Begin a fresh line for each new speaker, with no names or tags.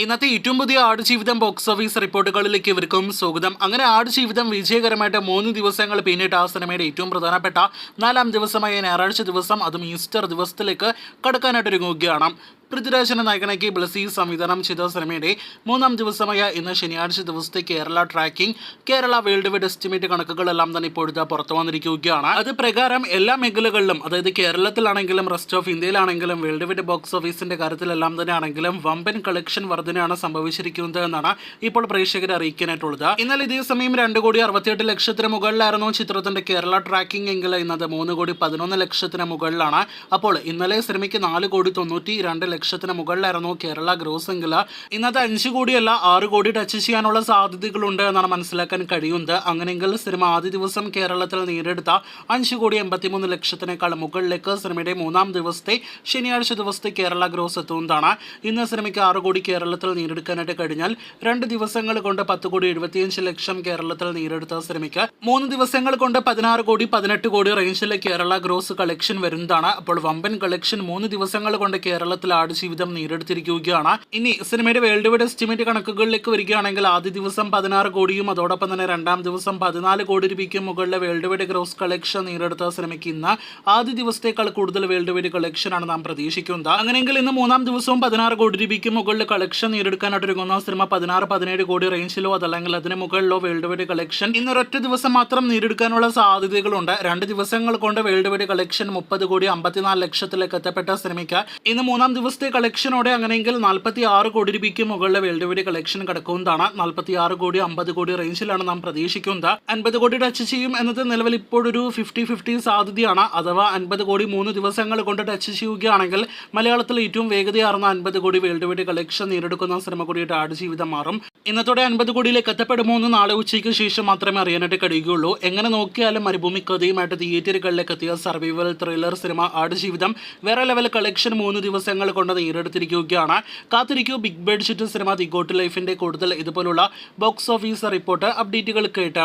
ഇന്നത്തെ ഏറ്റവും പുതിയ ആടുജീവിതം ബോക്സ് ഓഫീസ് റിപ്പോർട്ടുകളിലേക്ക് ഇവർക്കും സ്വാഗതം. അങ്ങനെ ആടുജീവിതം വിജയകരമായിട്ട് 3 ദിവസങ്ങൾ പിന്നിട്ട് ആ സിനിമയുടെ ഏറ്റവും പ്രധാനപ്പെട്ട 4ാം ദിവസമായ ഞായറാഴ്ച ദിവസം, അതും ഈസ്റ്റർ ദിവസത്തിലേക്ക് കടക്കാനായിട്ടൊരുങ്ങുകയാണ്. പൃഥ്വിരാജിനെ നായകനാക്കി ബ്ലസി സംവിധാനം ചെയ്ത സിനിമയുടെ 3ാം ദിവസമായ ഇന്ന് ശനിയാഴ്ച ദിവസത്തെ Kerala tracking, Kerala world wide estimate കണക്കുകളെല്ലാം തന്നെ ഇപ്പോഴത്തെ പുറത്തു വന്നിരിക്കുകയാണ്. അത് പ്രകാരം എല്ലാ മേഖലകളിലും, അതായത് കേരളത്തിലാണെങ്കിലും റെസ്റ്റ് ഓഫ് ഇന്ത്യയിലാണെങ്കിലും വേൾഡ് വൈഡ് ബോക്സ് ഓഫീസിന്റെ കാര്യത്തിലെല്ലാം തന്നെ ആണെങ്കിലും വമ്പൻ കളക്ഷൻ വർധനയാണ് സംഭവിച്ചിരിക്കുന്നത് എന്നാണ് ഇപ്പോൾ പ്രേക്ഷകരെ അറിയിക്കാനായിട്ടുള്ളത്. എന്നാൽ ഇതേ സമയം 2,68,00,000 മുകളിലായിരുന്നു ചിത്രത്തിന്റെ കേരള ട്രാക്കിംഗ് എങ്കിൽ ഇന്നത് 3,11,00,000 മുകളിലാണ്. അപ്പോൾ ഇന്നലെ സിനിമയ്ക്ക് 4,92,00,000 മുകളിലായിരുന്നു കേരള ഗ്രോസ് എങ്കിൽ ഇന്നത്തെ 5 കോടിയല്ല 6 കോടി ടച്ച് ചെയ്യാനുള്ള സാധ്യതകളുണ്ട് എന്നാണ് മനസ്സിലാക്കാൻ കഴിയുന്നത്. അങ്ങനെയെങ്കിൽ സിനിമ ആദ്യ ദിവസം കേരളത്തിൽ നേടിയെടുത്ത 5,83,00,000 മുകളിലേക്ക് സിനിമയുടെ 3ാം ദിവസത്തെ ശനിയാഴ്ച ദിവസത്തെ കേരള ഗ്രോസ് എത്തുന്നതാണ്. ഇന്ന് സിനിമയ്ക്ക് 6 കോടി കേരളത്തിൽ നേടിയെടുക്കാനായിട്ട് കഴിഞ്ഞാൽ 2 ദിവസങ്ങൾ കൊണ്ട് 10,75,00,000 കേരളത്തിൽ നേടിയെടുത്ത സിനിമയ്ക്ക് 3 ദിവസങ്ങൾ കൊണ്ട് 16 കോടി 18 കോടി റേഞ്ചിലെ കേരള ഗ്രോസ് കളക്ഷൻ വരുന്നതാണ്. അപ്പോൾ വമ്പൻ കളക്ഷൻ 3 ദിവസങ്ങൾ കൊണ്ട് കേരളത്തിൽ ആടുജീവിതം നേടിയെടുത്തിരിക്കുകയാണ്. ഇനി സിനിമയുടെ വേൾഡ് വൈഡ് എസ്റ്റിമേറ്റ് കണക്കുകളിലേക്ക് വരികയാണെങ്കിൽ ആദ്യ ദിവസം 16 കോടിയും അതോടൊപ്പം തന്നെ 2ാം ദിവസം 14 കോടി രൂപയ്ക്കും മുകളിലെ വേൾഡ് വൈഡ് ഗ്രോസ് കളക്ഷൻ നേടിയെടുത്ത സിനിമയ്ക്ക് ഇന്ന് ആദ്യ ദിവസത്തേക്കാൾ കൂടുതൽ വേൾഡ് വൈഡ് കളക്ഷനാണ് നാം പ്രതീക്ഷിക്കുന്നത്. അങ്ങനെയെങ്കിൽ ഇന്ന് 3ാം ദിവസവും 16 കോടി രൂപയ്ക്ക് മുകളിൽ കളക്ഷൻ നേടിയെടുക്കാനായിട്ടൊരുങ്ങുന്ന സിനിമ 16-17 കോടി റേഞ്ചിലോ അതല്ലെങ്കിൽ അതിന് മുകളിലോ വേൾഡ് വൈഡ് കളക്ഷൻ ഇന്നൊരൊറ്റ ദിവസം മാത്രം നേടിയെടുക്കാനുള്ള സാധ്യതകളുണ്ട്. 2 ദിവസങ്ങൾ കൊണ്ട് വേൾഡ് വൈഡ് കളക്ഷൻ 30 കോടി 54 ലക്ഷത്തിലേക്ക് എത്തപ്പെട്ട സിനിമയ്ക്ക് ഇന്ന് 3ാം ദിവസത്തെ കളക്ഷനോടെ അങ്ങനെയെങ്കിൽ 46 കോടി രൂപയ്ക്ക് മുകളിലെ വേൾഡ് വൈഡ് കളക്ഷൻ കിടക്കുന്നതാണ്. 46 കോടി 50 കോടി റേഞ്ചിലാണ് നാം പ്രതീക്ഷിക്കുന്നത്. 50 കോടി ടച്ച് ചെയ്യും എന്നത് നിലവിൽ ഇപ്പോഴൊരു 50-50 സാധ്യതയാണ്. അഥവാ 50 കോടി 3 ദിവസങ്ങൾ കൊണ്ട് ടച്ച് ചെയ്യുകയാണെങ്കിൽ മലയാളത്തിൽ ഏറ്റവും വേഗതയാർന്ന 50 കോടി വേൾഡ് വൈഡ് കളക്ഷൻ നേടിയെടുക്കുന്ന സിനിമ കൂടിയിട്ട് ആടുജീവിതം മാറും. ഇന്നത്തോടെ 50 കോടിയിലേക്ക് എത്തപ്പെടുമോ എന്ന് നാളെ ഉച്ചയ്ക്ക് ശേഷം മാത്രമേ അറിയാനായിട്ട് കഴിയുകയുള്ളൂ. എങ്ങനെ നോക്കിയാലും മരുഭൂമി കഥയുമായിട്ട് തിയേറ്ററുകളിലേക്ക് എത്തിയ സർവൈവൽ ത്രില്ലർ സിനിമ ആടുജീവിതം വേറെ ലെവൽ കളക്ഷൻ 3 ദിവസങ്ങൾ കൊണ്ട് നേടിയെടുത്തിരിക്കുകയാണ്. കാത്തിരിക്കൂ ബിഗ് ബഡ്ജറ്റ് സിനിമ ദി ഗോട്ട് ലൈഫിന്റെ കൂടുതൽ ഇതുപോലുള്ള ബോക്സ് ഓഫീസ് റിപ്പോർട്ട് അപ്ഡേറ്റുകൾ കേട്ടാം.